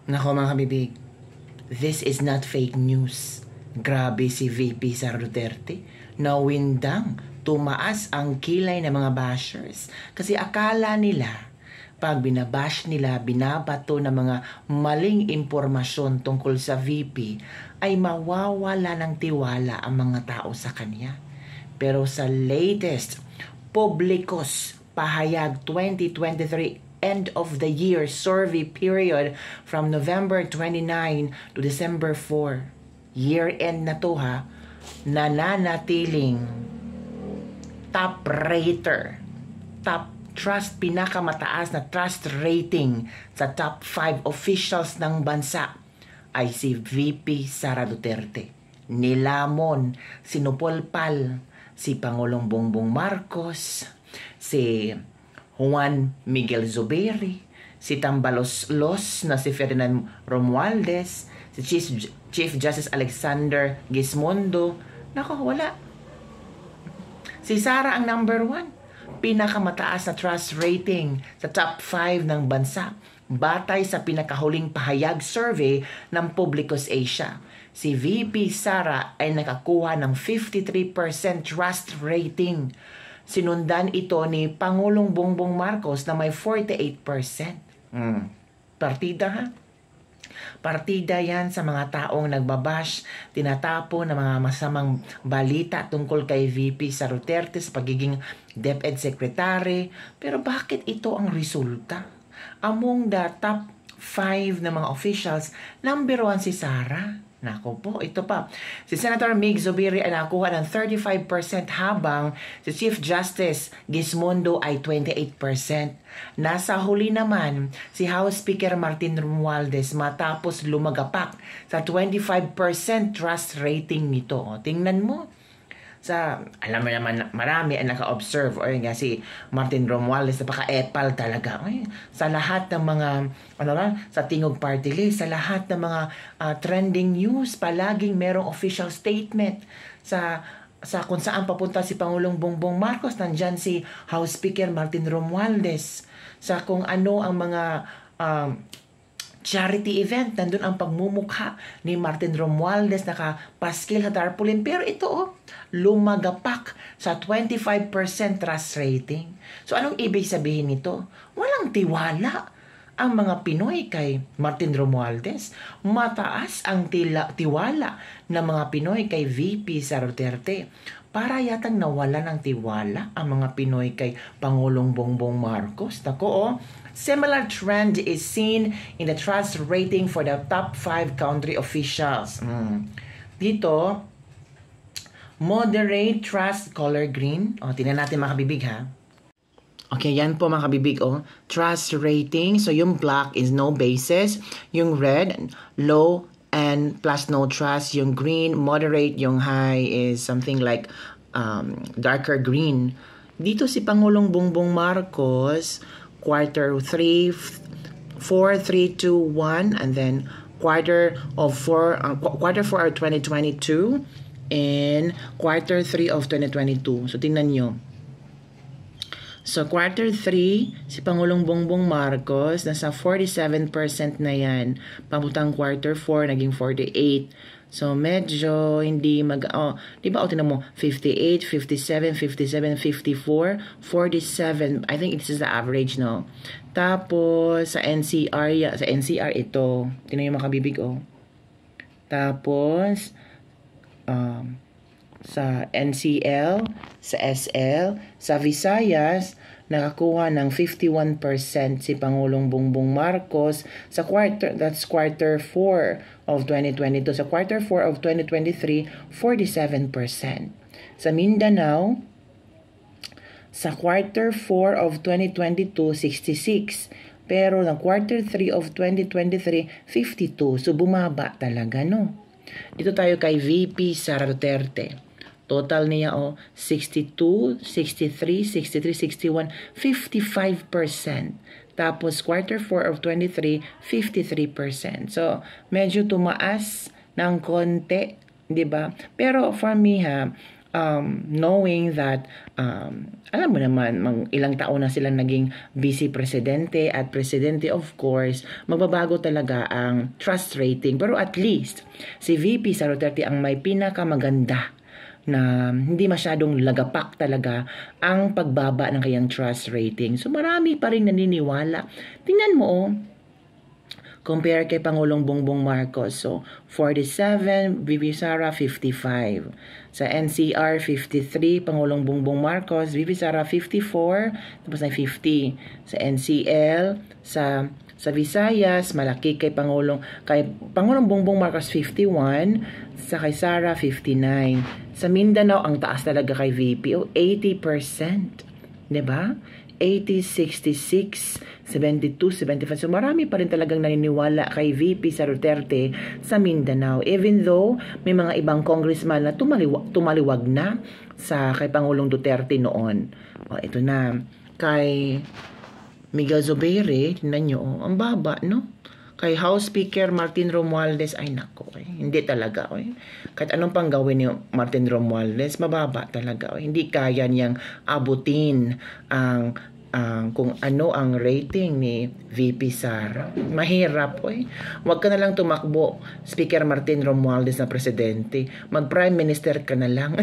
Nako mga kabibig, this is not fake news. Grabe si VP Sara Duterte. Nawindang, tumaas ang kilay ng mga bashers. Kasi akala nila, pag binabash nila, binabato ng mga maling impormasyon tungkol sa VP, ay mawawala ng tiwala ang mga tao sa kanya. Pero sa latest Publicos Pahayag 2023 end of the year survey period from November 29 to December 4. Year end na to ha. Nananatiling top rater. Top trust, pinakamataas na trust rating sa top 5 officials ng bansa ay si VP Sara Duterte. Nilamon, sinupolpal si Pangulong Bongbong Marcos, si Juan Miguel Zubiri, si Tambaloslos na si Ferdinand Romualdez, si Chief Justice Alexander Gismondo. Nako, wala. Si Sara ang number 1. Pinakamataas na trust rating sa top 5 ng bansa. Batay sa pinakahuling pahayag survey ng Publicos Asia. Si VP Sara ay nakakuha ng 53% trust rating. Sinundan ito ni Pangulong Bongbong Marcos na may 48%. Partida ha? Partida yan sa mga taong nagbabash, tinatapo ng mga masamang balita tungkol kay VP Sara Duterte sa pagiging DepEd Secretary. Pero bakit ito ang resulta? Among the top 5 na mga officials, number 1 si Sara. Nako po, ito pa. Si Senator Mig Zubiri ay nakuha ng 35% habang si Chief Justice Gismondo ay 28%. Nasa huli naman si House Speaker Martin Romualdez matapos lumagapak sa 25% trust rating nito. O, tingnan mo. Alam mo naman, marami ang naka-observe. O nga si Martin Romualdez, napaka-epal talaga. Ay, sa lahat ng mga, sa Tingog Party List, sa lahat ng mga trending news, palaging merong official statement. Sa kung saan papunta si Pangulong Bongbong Marcos, nandyan si House Speaker Martin Romualdez. Sa kung ano ang mga charity event, nandun ang pagmumukha ni Martin Romualdez nakapaskil sa tarpaulin. Pero ito lumagapak sa 25% trust rating. So anong ibig sabihin nito? Walang tiwala ang mga Pinoy kay Martin Romualdez. Mataas ang tiwala ng mga Pinoy kay VP Sara Duterte. Para yatang nawala ng tiwala ang mga Pinoy kay Pangulong Bongbong Marcos. Nako, similar trend is seen in the trust rating for the top 5 country officials. Dito, moderate trust color green. Tingnan natin mga kabibig ha. Okay, yan po mga kabibig. Trust rating. So yung black is no basis. Yung red, low and plus no trust. Yung green, moderate. Yung high is something like darker green. Dito si Pangulong Bongbong Marcos, quarter 3, 4, 3, 2, 1, and then quarter 4 of 2022 and quarter 3 of 2022. So tingnan nyo. So quarter 3, si Pangulong Bongbong Marcos, nasa 47% na yan. Papuntang quarter 4, naging 48%. So medyo hindi di ba tinan mo 58, 57, 57, 54, 47. I think this is the average, no. Tapos sa NCR, ito. Tingnan yung mga kabibig Tapos sa NCL, sa SL, sa Visayas, nakakuha ng 51% si Pangulong Bongbong Marcos sa that's quarter 4 of 2022. Sa quarter 4 of 2023, 47%. Sa Mindanao, sa quarter 4 of 2022, 66%. Pero ng quarter 3 of 2023, 52%. So bumaba talaga, no? Dito tayo kay VP Sara Duterte. Total niya 62, 63, 63, 61, 55%. Tapos quarter 4 of 23, 53%. So medyo tumaas ng konti, 'di ba? Pero for me knowing that, alam mo naman, ilang taon na silang naging vice presidente at presidente, of course, magbabago talaga ang trust rating. Pero at least, si VP Sara Duterte ang may pinakamaganda na hindi masyadong lagapak talaga ang pagbaba ng kanyang trust rating. So marami pa rin naniniwala. Tingnan mo, compare kay Pangulong Bongbong Marcos. So, 47, VP Sara, 55. Sa NCR, 53, Pangulong Bongbong Marcos. VP Sara, 54, tapos na 50. Sa NCL, sa Visayas, malaki kay Pangulong Bongbong Marcos, 51. Sa kay Sara, 59. Sa Mindanao, ang taas talaga kay VP, 80%. Diba? 80, 66, 72, 75. So marami pa rin talagang naniniwala kay VP Sara Duterte sa Mindanao. Even though may mga ibang congressman na tumaliwag na kay Pangulong Duterte noon. O, ito na. Kay Miguel Zubiri, tingnan nyo, ang baba, no? Kay House Speaker Martin Romualdez, ay nako, hindi talaga. Kahit anong pang gawin ni Martin Romualdez, mababa talaga. Hindi kaya niyang abutin ang kung ano ang rating ni VP Sara. Mahirap, Huwag ka na lang tumakbo, Speaker Martin Romualdez na presidente. Mag-Prime Minister ka na lang.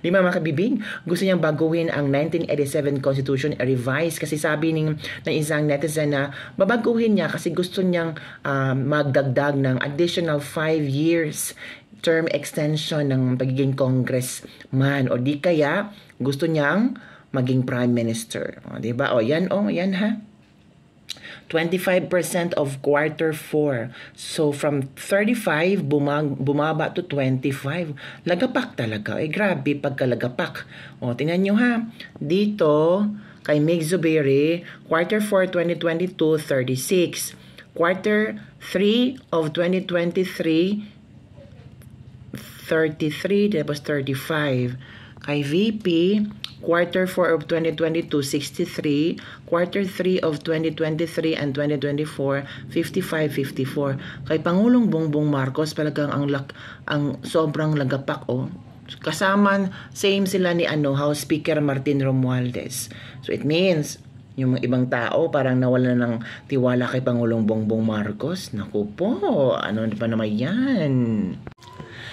Di ba mga kabibig? Gusto niyang baguhin ang 1987 Constitution, revise kasi sabi ng isang netizen na babaguhin niya kasi gusto niyang magdagdag ng additional 5 years term extension ng pagiging congressman o di kaya gusto niyang maging prime minister. O, di ba? Yan ha. 25% of quarter 4. So, from 35, bumaba to 25. Lagapak talaga. Grabe pagkalagapak. O, tingnan nyo ha. Dito, kay Mig Zubiri, quarter 4, 2022, 36. Quarter 3 of 2023, 33, tapos 35. Kay VP, quarter 4 of 2022, 63. Quarter 3 of 2023 and 2024, 55, 54. Kay Pangulong Bongbong Marcos, talagang ang sobrang lagapak, Kasama, same sila ni House Speaker Martin Romualdez. So it means, yung mga ibang tao parang nawala ng tiwala kay Pangulong Bongbong Marcos. Naku po, ano pa naman yan?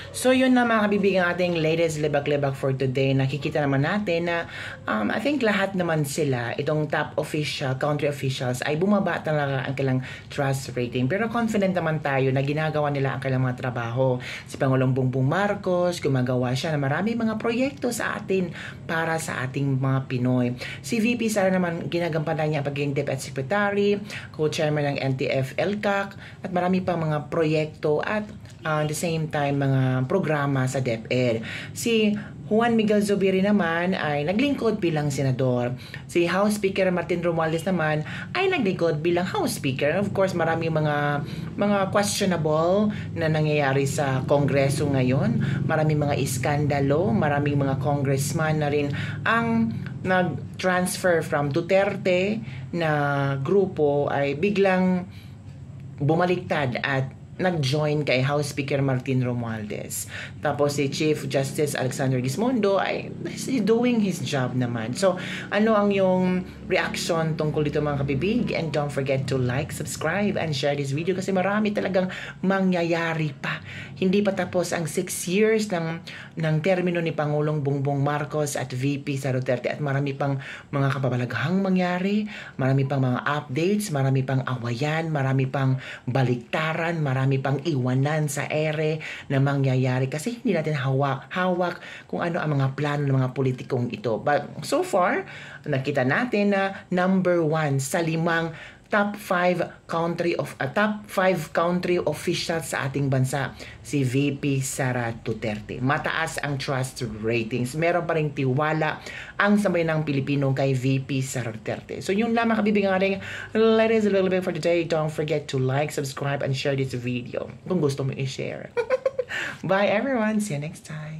So yun na mga kabibigan, ating latest lebak-lebak for today. Nakikita naman natin na I think lahat naman sila, itong top official, country officials, ay bumaba talaga ang kailang trust rating. Pero confident naman tayo na ginagawa nila ang kailang mga trabaho. Si Pangulong Bongbong Marcos, gumagawa siya ng marami mga proyekto sa atin para sa ating mga Pinoy. Si VP Sara naman, ginagampanan niya pagiging Deputy Secretary, co-chairman ng NTF-ELCAC, at marami pang mga proyekto at the same time mga programa sa DepEd. Si Juan Miguel Zubiri naman ay naglingkod bilang senador. Si House Speaker Martin Romualdez naman ay naglingkod bilang House Speaker. And of course, maraming mga questionable na nangyayari sa Kongreso ngayon. Maraming mga iskandalo, maraming mga congressman na rin ang nag-transfer from Duterte na grupo ay biglang bumaliktad at nag-join kay House Speaker Martin Romualdez. Tapos si Chief Justice Alexander Gismondo ay doing his job naman. So, ano ang yung reaction tungkol dito mga kabibig? And don't forget to like, subscribe, and share this video kasi marami talagang mangyayari pa. Hindi pa tapos ang 6 years ng termino ni Pangulong Bongbong Marcos at VP Sara Duterte at marami pang mga kapabalaghang mangyari, marami pang mga updates, marami pang awayan, marami pang baliktaran, marami pang iwanan sa ere na mangyayari kasi hindi natin hawak kung ano ang mga plano ng mga politikong ito. But so far, nakita natin na number 1 sa 5 top 5 country officials sa ating bansa, si VP Sara Duterte. Mataas ang trust ratings. Meron pa ring tiwala ang sambayanang Pilipino kay VP Sara Duterte. So yun lamang kabibigan ating latest little bit for today. Don't forget to like, subscribe, and share this video kung gusto mo i-share. Bye everyone. See you next time.